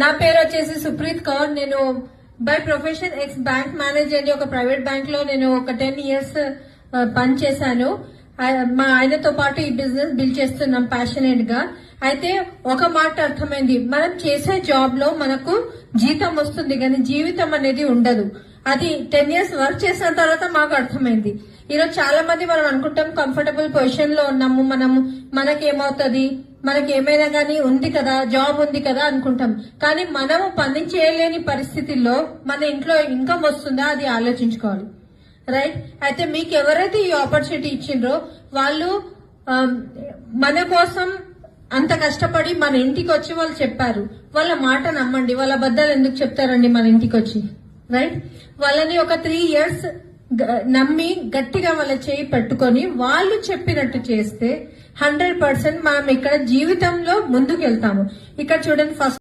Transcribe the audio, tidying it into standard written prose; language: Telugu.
నా పేరు వచ్చేసి సుప్రీత్ కౌర్. నేను by profession X bank manager ఒక ప్రైవేట్ బ్యాంక్ లో నేను ఒక 10 years పనిచేశాను. మా ఆయనతో పాటు ఈ బిజినెస్ బిల్డ్ చేస్తున్నాం ప్యాషనేట్ గా. అయితే ఒక మాట అర్థమైంది, మనం చేసే జాబ్ లో మనకు జీతం వస్తుంది కానీ జీవితం అనేది ఉండదు. అది 10 years వర్క్ చేసిన తర్వాత మాకు అర్థమైంది. ఈరోజు చాలా మంది మనం అనుకుంటాం కంఫర్టబుల్ పొజిషన్ లో ఉన్నాము, మనకేమవుతుంది, మనకి ఏమైనా కానీ ఉంది కదా, జాబ్ ఉంది కదా అనుకుంటాం. కానీ మనము పని చేయలేని పరిస్థితుల్లో మన ఇంట్లో ఇన్కమ్ వస్తుందా అది ఆలోచించుకోవాలి. రైట్? అయితే మీకు ఎవరైతే ఈ ఆపర్చునిటీ ఇచ్చిండ్రో వాళ్ళు మన కోసం అంత కష్టపడి మన ఇంటికి వచ్చి వాళ్ళు చెప్పారు. వాళ్ళ మాట నమ్మండి. వాళ్ళ అబద్ధాలు ఎందుకు చెప్తారండి మన ఇంటికి వచ్చి? రైట్? వాళ్ళని ఒక 3 years నమ్మి గట్టిగా వాళ్ళ చేయి పెట్టుకొని వాళ్ళు చెప్పినట్టు చేస్తే 100% మనం ఇక్కడ జీవితంలో ముందుకు వెళ్తాము. ఇక్కడ చూడండి, ఫస్ట్